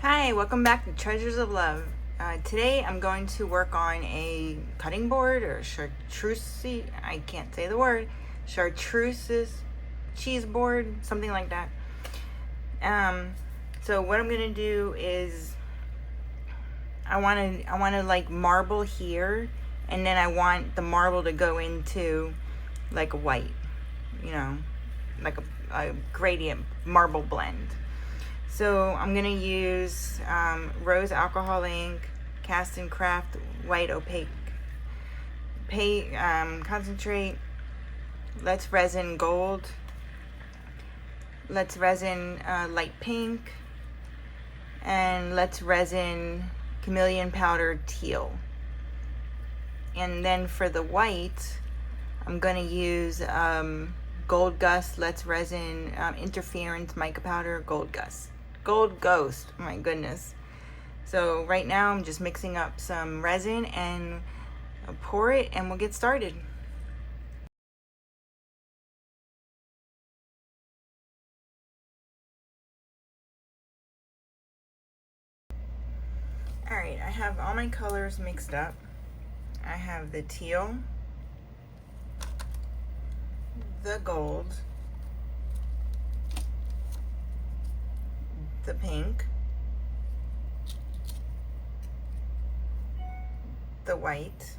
Hi, welcome back to Treasures of Love. Today I'm going to work on a cutting board or chartreuse, I can't say the word, chartreuse cheese board, something like that. So what I'm going to do is I want to like marble here, and then I want the marble to go into like a white, like a gradient marble blend. So I'm going to use Rose Alcohol Ink, Cast and Craft White Opaque Concentrate, Let's Resin Gold, Let's Resin Light Pink, and Let's Resin Chameleon Powder Teal. And then for the white, I'm going to use Gold Gust, Let's Resin Interference Mica Powder, Gold Ghost, oh my goodness. So right now I'm just mixing up some resin and I'll pour it and we'll get started. Alright, I have all my colors mixed up. I have the teal, the gold, the pink, the white,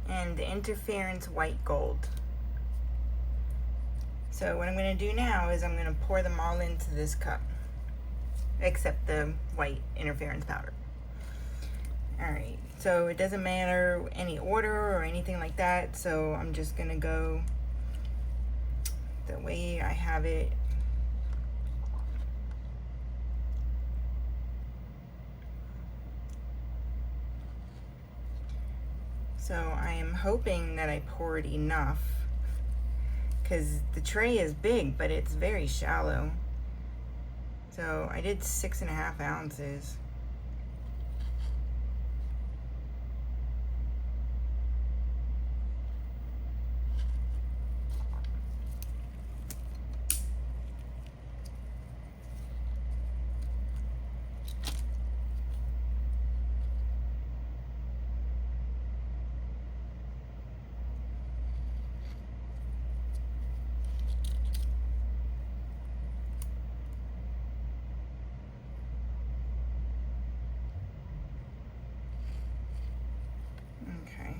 and the interference white gold. So what I'm going to do now is I'm going to pour them all into this cup, except the white interference powder. Alright, so it doesn't matter any order or anything like that, so I'm just going to go the way I have it. So I am hoping that I poured enough, because the tray is big, but it's very shallow. So I did 6.5 ounces.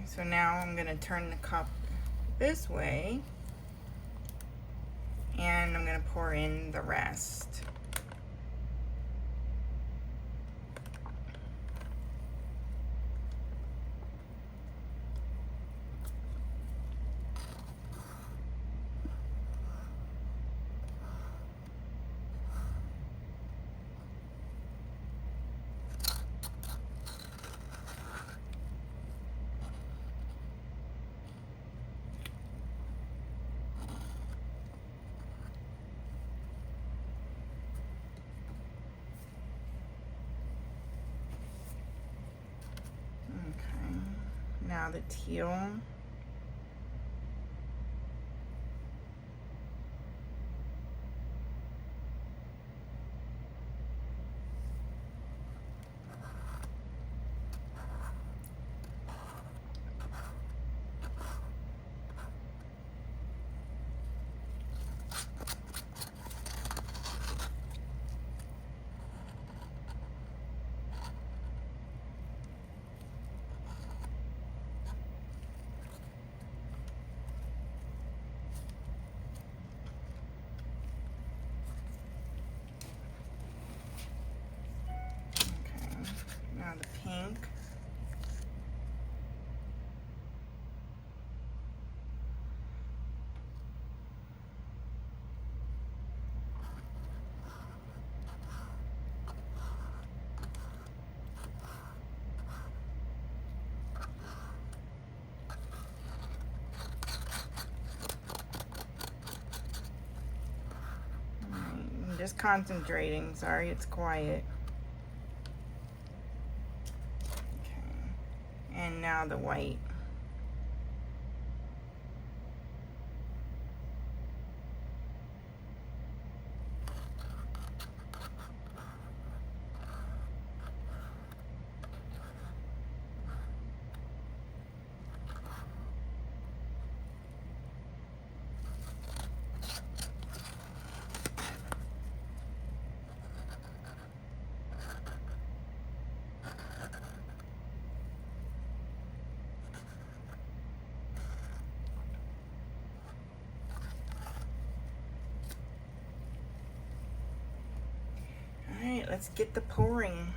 So now I'm going to turn the cup this way and I'm going to pour in the rest. Now the teal. Now the pink. I'm just concentrating, sorry it's quiet. And now the white. right, let's get the pouring.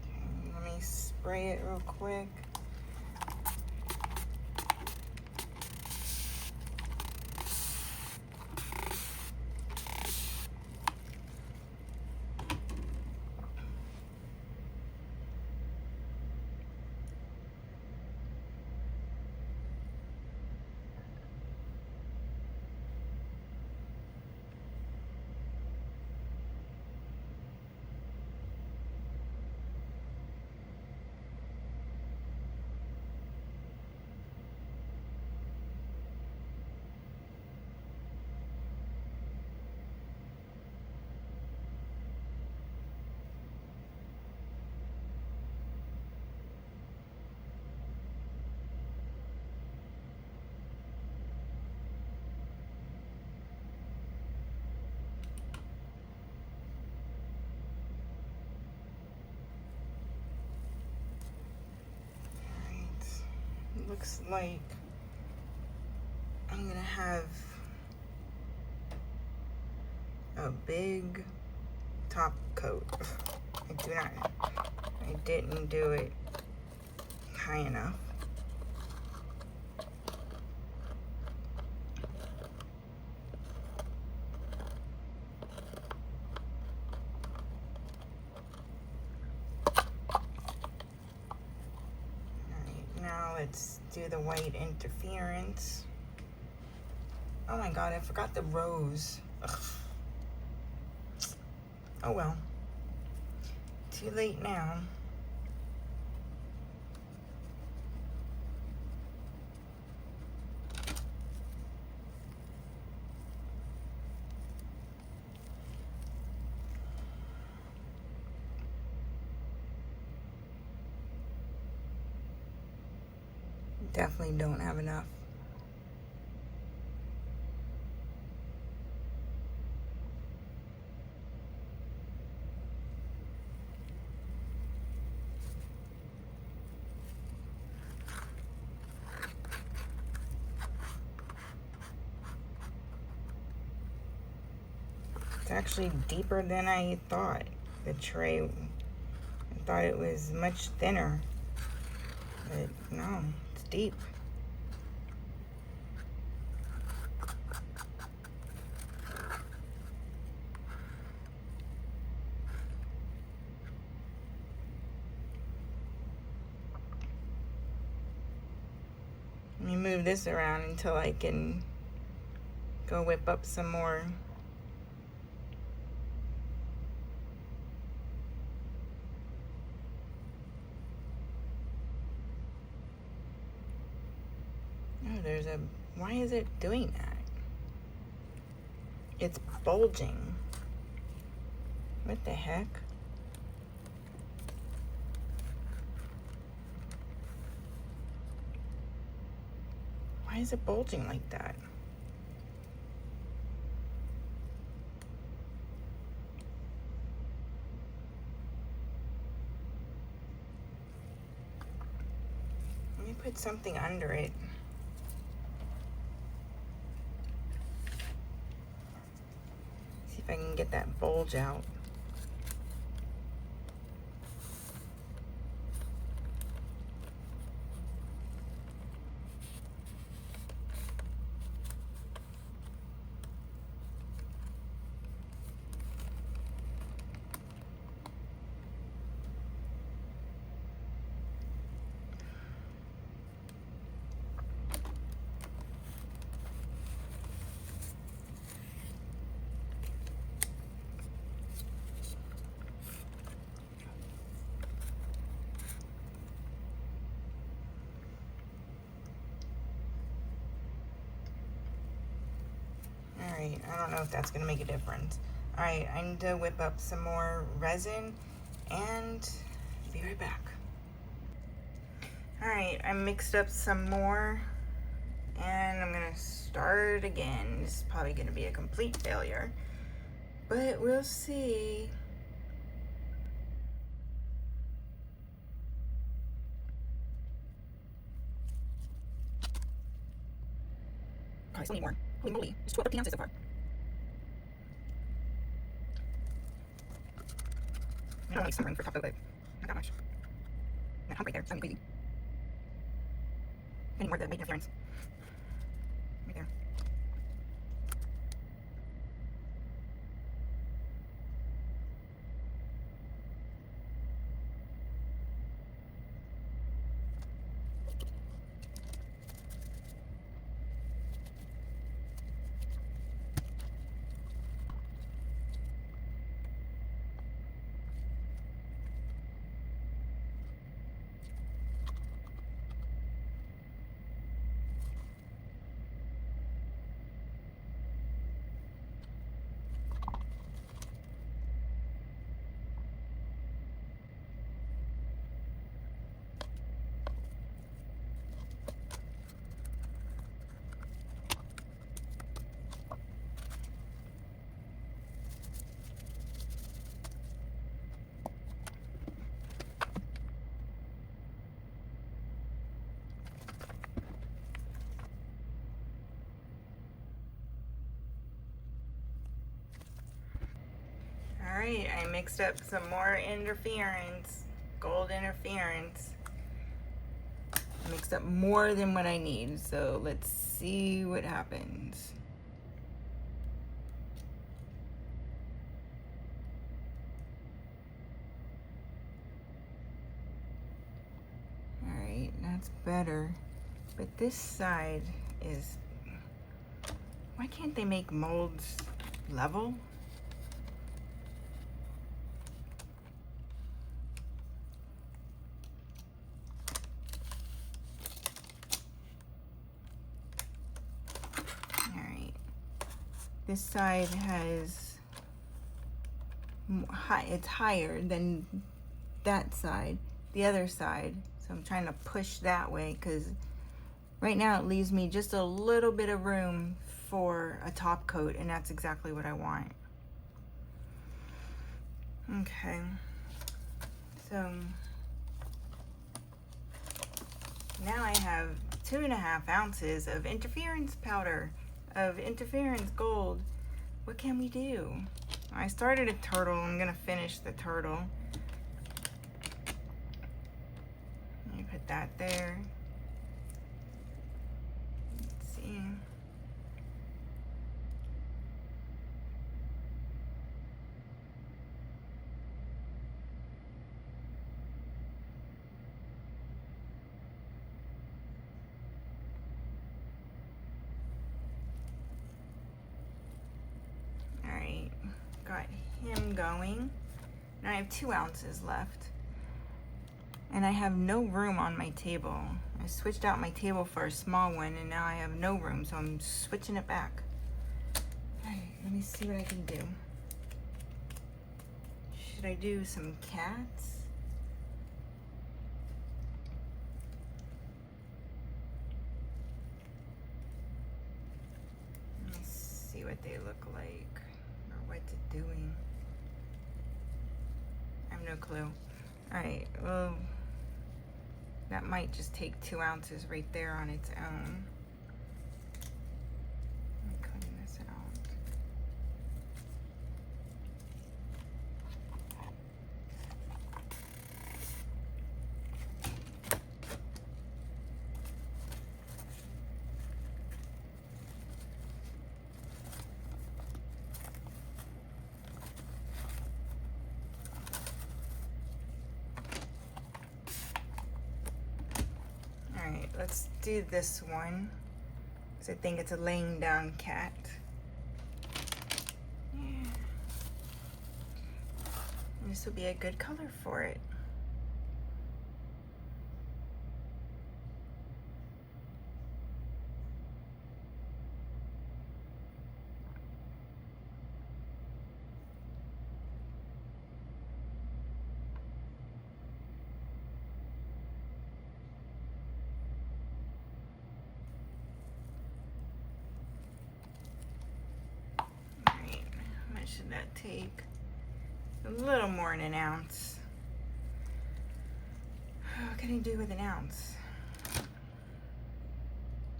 Okay, let me spray it real quick. Looks like I'm gonna have a big top coat. I didn't do it high enough. Let's do the white interference. Oh my god, I forgot the rose. Ugh. Oh well. Too late now. Definitely don't have enough. It's actually deeper than I thought. The tray, I thought it was much thinner, but no, it's deep. Let me move this around until I can go whip up some more. Oh, there's a, why is it doing that? It's bulging. What the heck? Why is it bulging like that? Let me put something under it. See if I can get that bulge out. Alright, I don't know if that's going to make a difference. Alright, I need to whip up some more resin and be right back. Alright, I mixed up some more and I'm going to start again. This is probably going to be a complete failure, but we'll see. God, I still need more. Holy moly, there's 12 ounces so far. I don't like some room for taco, but not that much. That hump right there, it's driving me crazy. I need more of the white interference. Right there. Alright, I mixed up some more interference, gold interference. I mixed up more than what I need, so let's see what happens. Alright, that's better. But this side is... Why can't they make molds level? This side has, it's higher than that side, the other side. So I'm trying to push that way because right now it leaves me just a little bit of room for a top coat, and that's exactly what I want. Okay, so now I have 2.5 ounces of interference powder. Of interference gold. What can we do? I started a turtle. I'm gonna finish the turtle. Let me put that there. Let's see. Got him going. Now I have 2 ounces left. And I have no room on my table. I switched out my table for a small one and now I have no room, so I'm switching it back. Alright, let me see what I can do. Should I do some cats? Let me see what they look like. What's it doing? I have no clue. Alright, well, that might just take 2 ounces right there on its own. Let me clean this out. Alright, let's do this one, because I think it's a laying down cat. Yeah. And this would be a good color for it. Should that take? A little more than an ounce. What can I do with an ounce?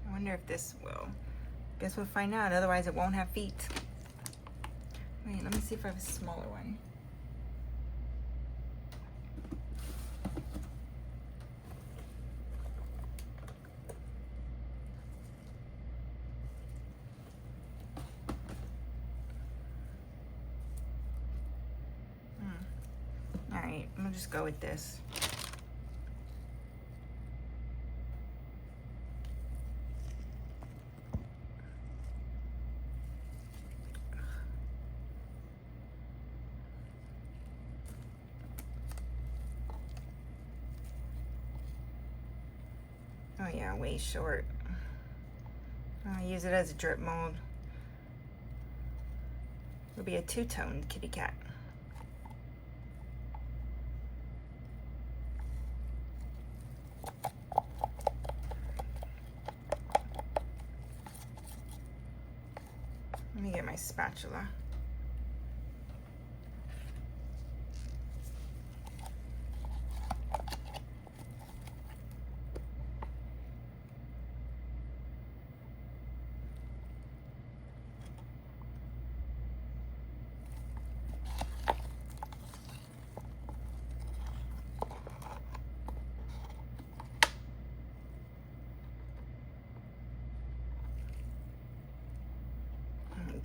I wonder if this will. Guess we'll find out, otherwise it won't have feet. Wait, let me see if I have a smaller one. All right, I'm gonna just go with this. Oh yeah, way short. I'll use it as a drip mold. It'll be a two-toned kitty cat. Let me get my spatula.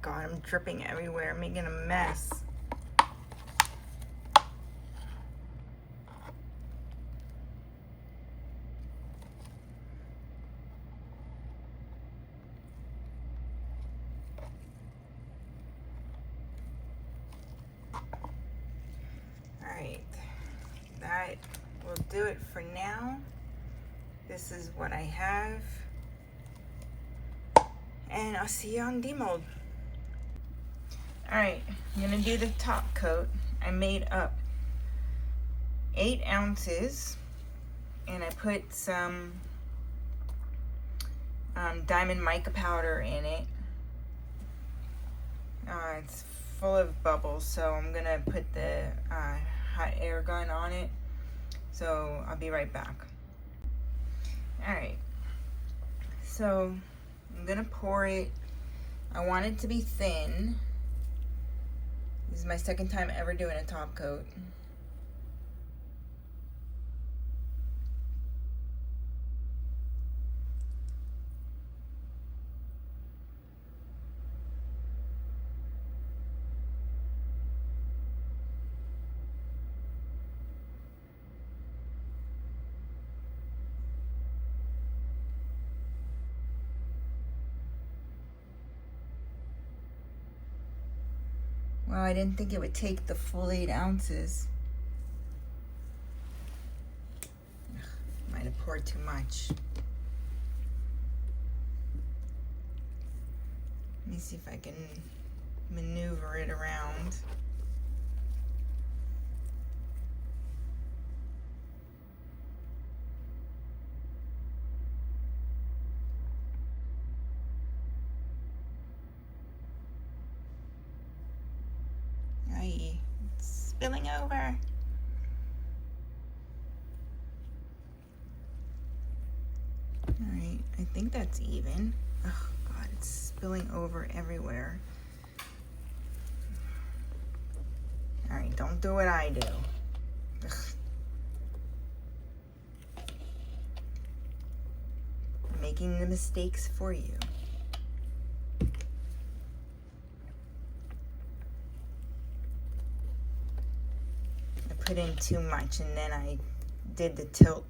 God, I'm dripping everywhere, making a mess. Alright, that will do it for now. This is what I have. And I'll see you on demold. Alright, I'm gonna do the top coat. I made up 8 ounces and I put some diamond mica powder in it. It's full of bubbles, so I'm gonna put the hot air gun on it. So I'll be right back. Alright, so I'm gonna pour it. I want it to be thin. This is my second time ever doing a top coat. Wow, I didn't think it would take the full 8 ounces. Ugh, might have poured too much. Let me see if I can maneuver it around. It's spilling over. Alright, I think that's even. Oh God, it's spilling over everywhere. Alright, don't do what I do. Ugh. I'm making the mistakes for you. Put in too much and then I did the tilt.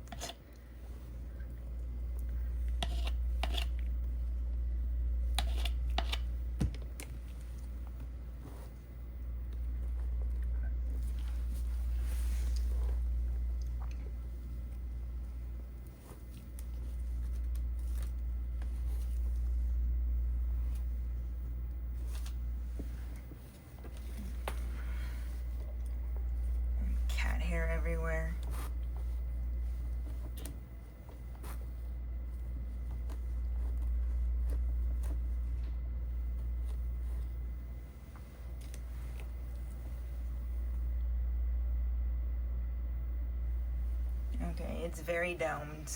Everywhere. Okay, it's very domed.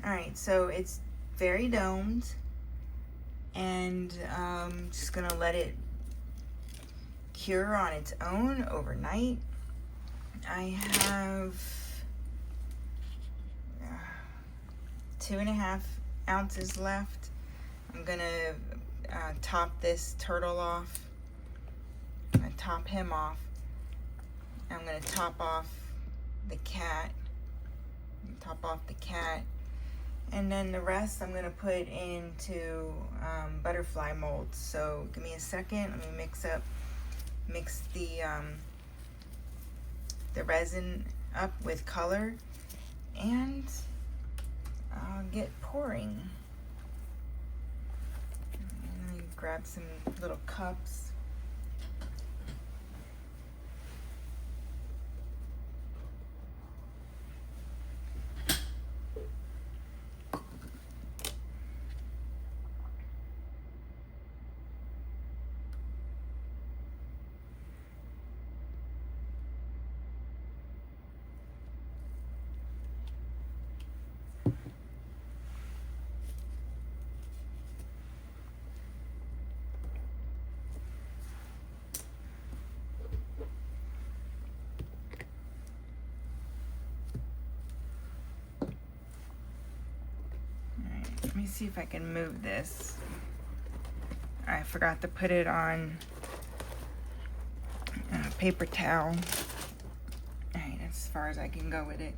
Alright, so it's very domed, and just gonna let it cure on its own overnight. I have 2.5 ounces left. I'm gonna top this turtle off. I'm gonna top him off. I'm gonna top off the cat. And then the rest I'm gonna put into butterfly molds. So give me a second. Let me mix the resin up with color, and I'll get pouring. Let me grab some little cups. Let me see if I can move this. I forgot to put it on a paper towel. Alright, that's as far as I can go with it.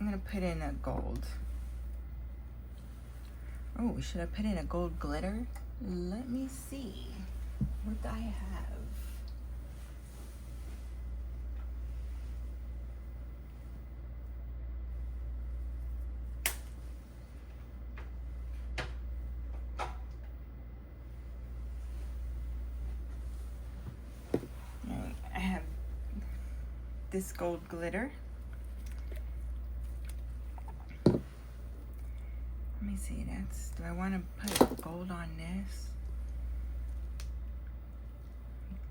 I'm gonna put in a gold. Oh, should I put in a gold glitter? Let me see what I have. Right, I have this gold glitter. Let me see, do I want to put gold on this?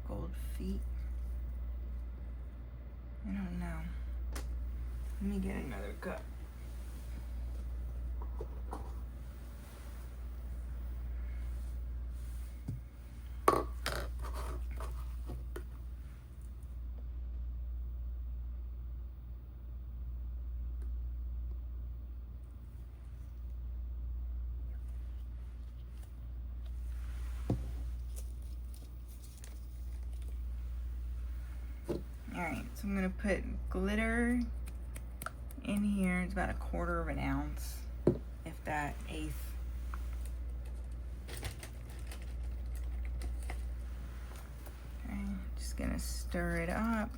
Gold feet? I don't know. Let me get another cup. Alright, so I'm gonna put glitter in here. It's about 1/4 ounce, if that, eighth. Okay, just gonna stir it up.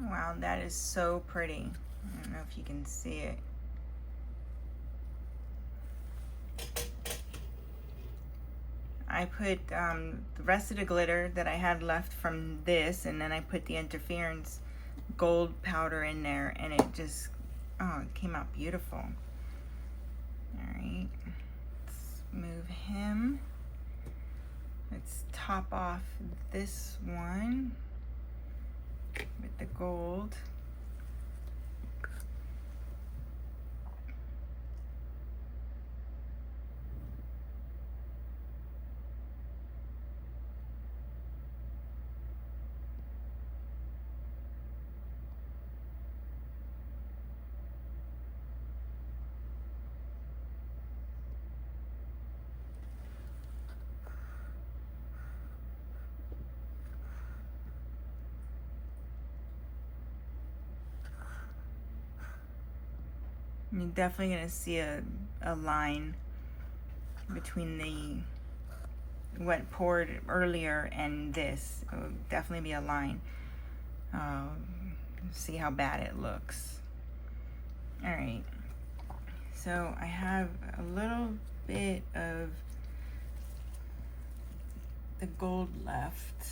Wow, that is so pretty. I don't know if you can see it. I put the rest of the glitter that I had left from this, and then I put the interference gold powder in there, and it just, oh, it came out beautiful. All right, let's move him. Let's top off this one with the gold. You're definitely gonna see a line between the what poured earlier and this. It will definitely be a line. See how bad it looks. All right, so I have a little bit of the gold left,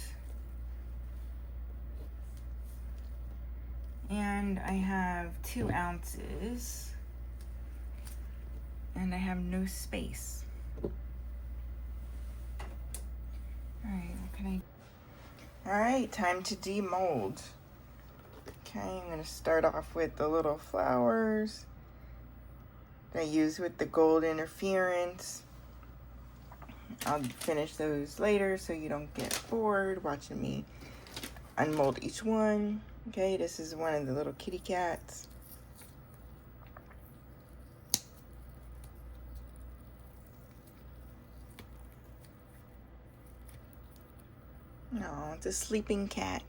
and I have 2 ounces, and I have no space. All right, what can I? All right, time to demold. Okay, I'm gonna start off with the little flowers that I use with the gold interference. I'll finish those later so you don't get bored watching me unmold each one. Okay, this is one of the little kitty cats. No, it's a sleeping cat.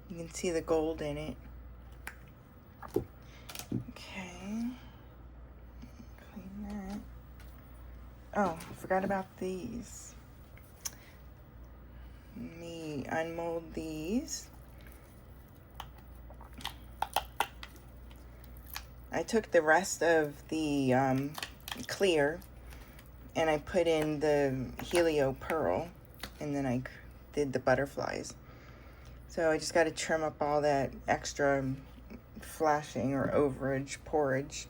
You can see the gold in it. Okay. Clean that. Oh, I forgot about these. Let me unmold these. I took the rest of the clear and I put in the Helio Pearl, and then I did the butterflies. So I just got to trim up all that extra flashing or overage, pourage.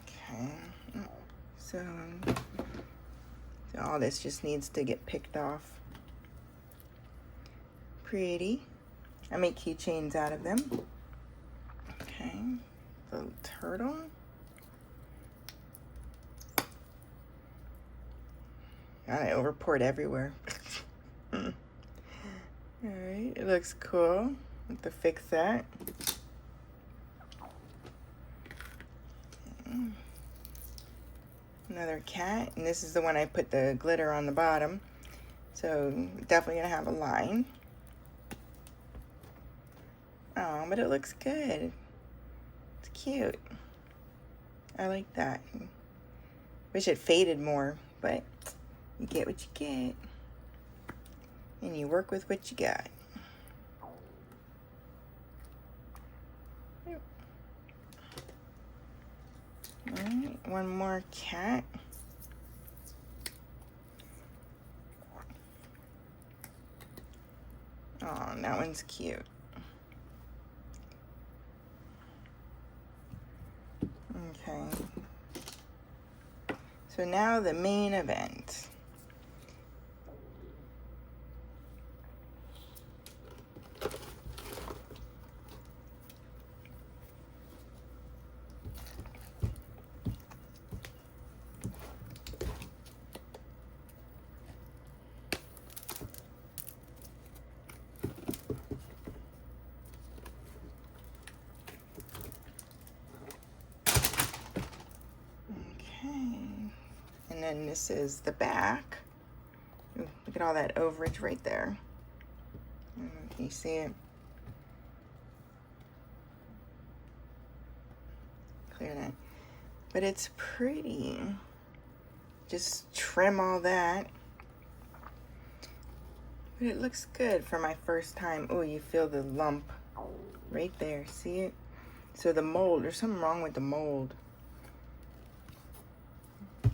Okay, so all this just needs to get picked off. Pretty. I make keychains out of them. Okay, little turtle. God, I over poured everywhere. All right, it looks cool. Have to fix that. Okay. Another cat, and this is the one I put the glitter on the bottom. So definitely gonna have a line. Oh, but it looks good. It's cute. I like that. Wish it faded more, but you get what you get. And you work with what you got. Alright, one more cat. Oh, that one's cute. Okay. So now the main event. And then this is the back. Ooh, look at all that overage right there. Can you see it? Clear that. But it's pretty. just trim all that. But it looks good for my first time. Oh, you feel the lump right there. See it? So the mold, there's something wrong with the mold. I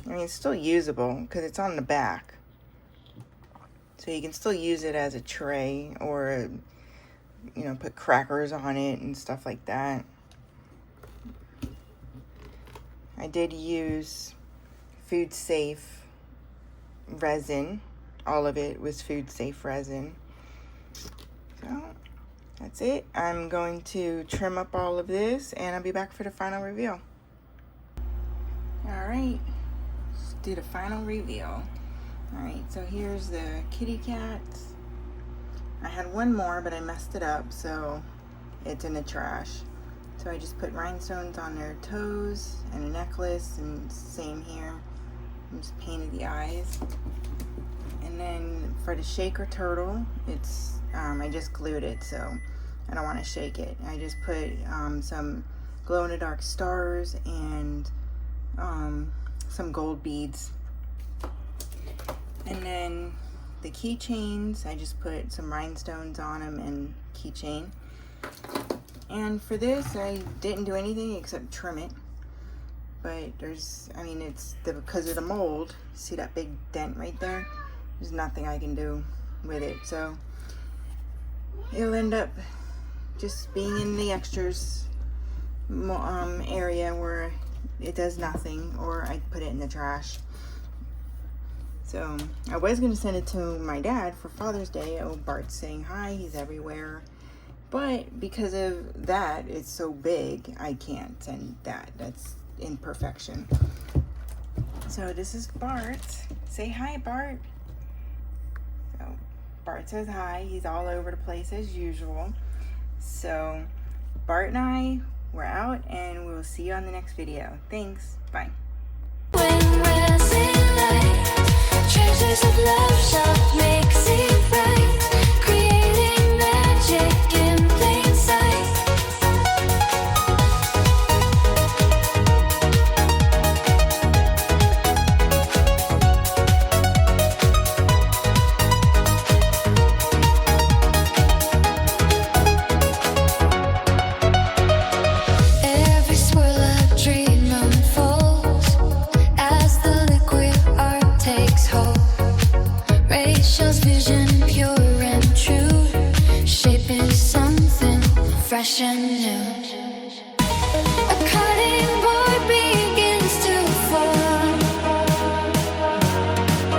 mean, it's still usable because it's on the back. So you can still use it as a tray or, you know, put crackers on it and stuff like that. I did use food safe resin. All of it was food safe resin. So that's it. I'm going to trim up all of this and I'll be back for the final reveal. All right, let's do the final reveal. All right, so here's the kitty cats. I had one more, but I messed it up, so it's in the trash. So I just put rhinestones on their toes and a necklace, and same here. I just painted the eyes. And then for the shaker turtle, it's I just glued it, so I don't want to shake it. I just put some glow-in-the-dark stars and some gold beads. And then the keychains, I just put some rhinestones on them and keychain. And for this, I didn't do anything except trim it. But there's, I mean, it's because of the mold. See that big dent right there? There's nothing I can do with it. So it'll end up just being in the extras area where it does nothing, or I put it in the trash. So I was going to send it to my dad for Father's Day. Oh, Bart's saying hi, he's everywhere. But because of that, it's so big, I can't send that. That's imperfection. So this is Bart. Say hi, Bart. So Bart says hi. He's all over the place as usual. So Bart and I, we're out, and we will see you on the next video. Thanks. Bye. Treasures of love shall make it right, creating magic in plain sight. Every swirl of dream unfolds as the liquid art takes hold. Raichel's vision pure and true, shaping something fresh and new.